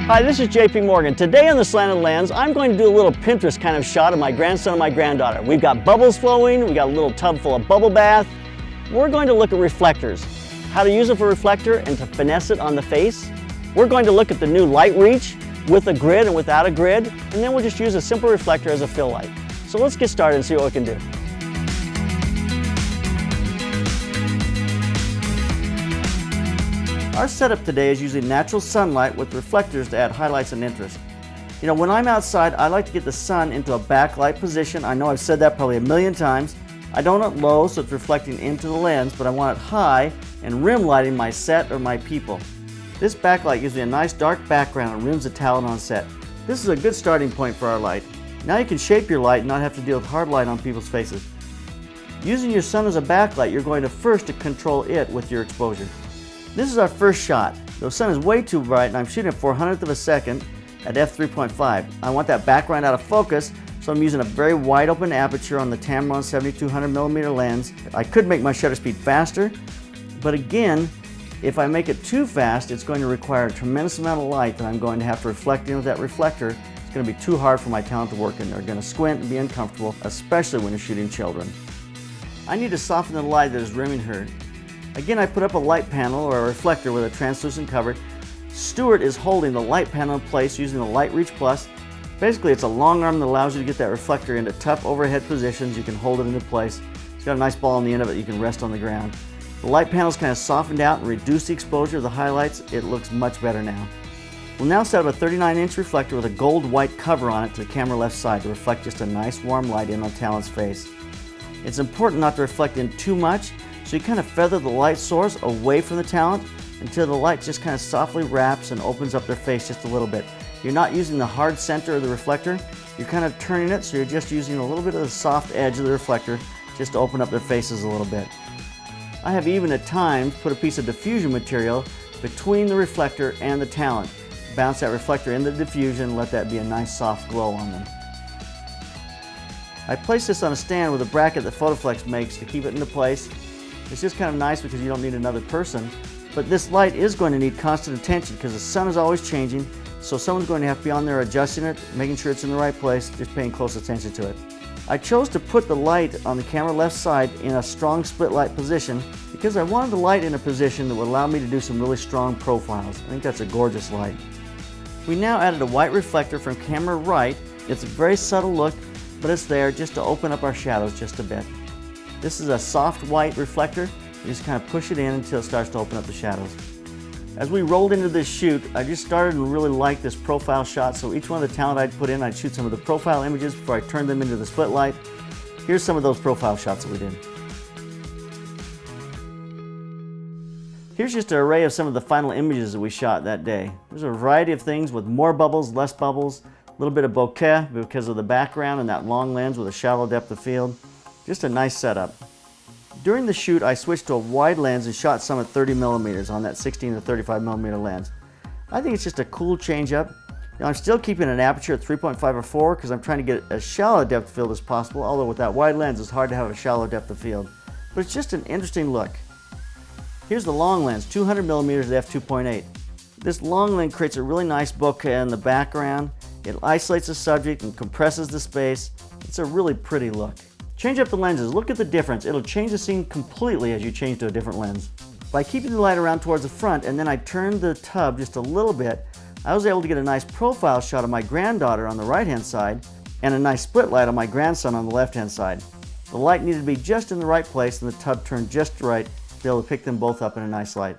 Hi, this is JP Morgan. Today on the Slanted Lens, I'm going to do a little Pinterest kind of shot of my grandson and my granddaughter. We've got bubbles flowing, we got a little tub full of bubble bath. We're going to look at reflectors, how to use it for a reflector and to finesse it on the face. We're going to look at the new light reach with a grid and without a grid, and then we'll just use a simple reflector as a fill light. So let's get started and see what we can do. Our setup today is using natural sunlight with reflectors to add highlights and interest. You know, when I'm outside, I like to get the sun into a backlight position. I know I've said that probably a million times. I don't want it low so it's reflecting into the lens, but I want it high and rim lighting my set or my people. This backlight gives me a nice dark background and rims the talent on set. This is a good starting point for our light. Now you can shape your light and not have to deal with hard light on people's faces. Using your sun as a backlight, you're going to first control it with your exposure. This is our first shot. The sun is way too bright and I'm shooting at 400th of a second at f3.5. I want that background out of focus, so I'm using a very wide open aperture on the Tamron 7200mm lens. I could make my shutter speed faster, but again, if I make it too fast, it's going to require a tremendous amount of light that I'm going to have to reflect in with that reflector. It's going to be too hard for my talent to work in. They're going to squint and be uncomfortable, especially when you're shooting children. I need to soften the light that is rimming her. Again, I put up a light panel or a reflector with a translucent cover. Stuart is holding the light panel in place using the Light Reach Plus. Basically, it's a long arm that allows you to get that reflector into tough overhead positions. You can hold it into place. It's got a nice ball on the end of it you can rest on the ground. The light panel's kind of softened out and reduced the exposure of the highlights. It looks much better now. We'll now set up a 39-inch reflector with a gold-white cover on it to the camera left side to reflect just a nice warm light in on Talent's face. It's important not to reflect in too much, so you kind of feather the light source away from the talent until the light just kind of softly wraps and opens up their face just a little bit. You're not using the hard center of the reflector, you're kind of turning it, so you're just using a little bit of the soft edge of the reflector just to open up their faces a little bit. I have even at times put a piece of diffusion material between the reflector and the talent. Bounce that reflector into the diffusion, let that be a nice soft glow on them. I place this on a stand with a bracket that Photoflex makes to keep it into place. It's just kind of nice because you don't need another person, but this light is going to need constant attention because the sun is always changing, so someone's going to have to be on there adjusting it, making sure it's in the right place, just paying close attention to it. I chose to put the light on the camera left side in a strong split light position because I wanted the light in a position that would allow me to do some really strong profiles. I think that's a gorgeous light. We now added a white reflector from camera right. It's a very subtle look, but it's there just to open up our shadows just a bit. This is a soft white reflector. You just kind of push it in until it starts to open up the shadows. As we rolled into this shoot, I just started and really liked this profile shot, so each one of the talent I'd put in, I'd shoot some of the profile images before I turned them into the split light. Here's some of those profile shots that we did. Here's just an array of some of the final images that we shot that day. There's a variety of things with more bubbles, less bubbles, a little bit of bokeh because of the background and that long lens with a shallow depth of field. Just a nice setup. During the shoot, I switched to a wide lens and shot some at 30mm on that 16 to 35mm lens. I think it's just a cool change up. Now, I'm still keeping an aperture at 3.5 or 4 because I'm trying to get as shallow depth of field as possible, although with that wide lens it's hard to have a shallow depth of field. But it's just an interesting look. Here's the long lens, 200mm at f2.8. This long lens creates a really nice bokeh in the background. It isolates the subject and compresses the space. It's a really pretty look. Change up the lenses, look at the difference. It'll change the scene completely as you change to a different lens. By keeping the light around towards the front and then I turned the tub just a little bit, I was able to get a nice profile shot of my granddaughter on the right hand side and a nice split light on my grandson on the left hand side. The light needed to be just in the right place and the tub turned just right to be able to pick them both up in a nice light.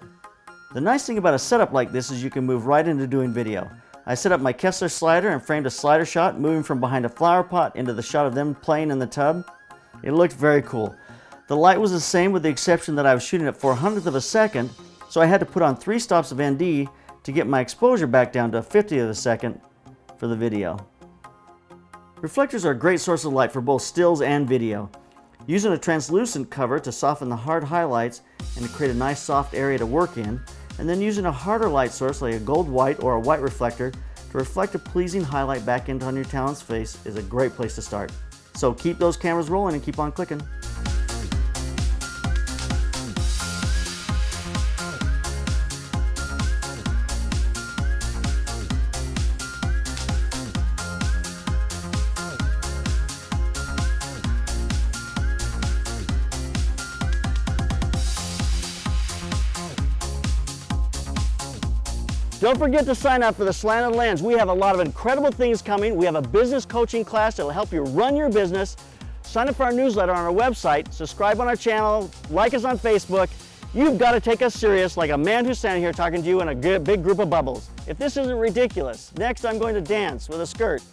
The nice thing about a setup like this is you can move right into doing video. I set up my Kessler slider and framed a slider shot moving from behind a flower pot into the shot of them playing in the tub. It looked very cool. The light was the same with the exception that I was shooting at 400th of a second, so I had to put on 3 stops of ND to get my exposure back down to 50th of a second for the video. Reflectors are a great source of light for both stills and video. Using a translucent cover to soften the hard highlights and to create a nice soft area to work in, and then using a harder light source like a gold white or a white reflector to reflect a pleasing highlight back into on your talent's face is a great place to start. So keep those cameras rolling and keep on clicking. Don't forget to sign up for the Slanted Lens. We have a lot of incredible things coming. We have a business coaching class that will help you run your business. Sign up for our newsletter on our website, subscribe on our channel, like us on Facebook. You've got to take us serious like a man who's standing here talking to you in a big group of bubbles. If this isn't ridiculous, next I'm going to dance with a skirt.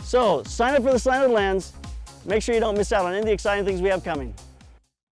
So sign up for the Slanted Lens. Make sure you don't miss out on any of the exciting things we have coming.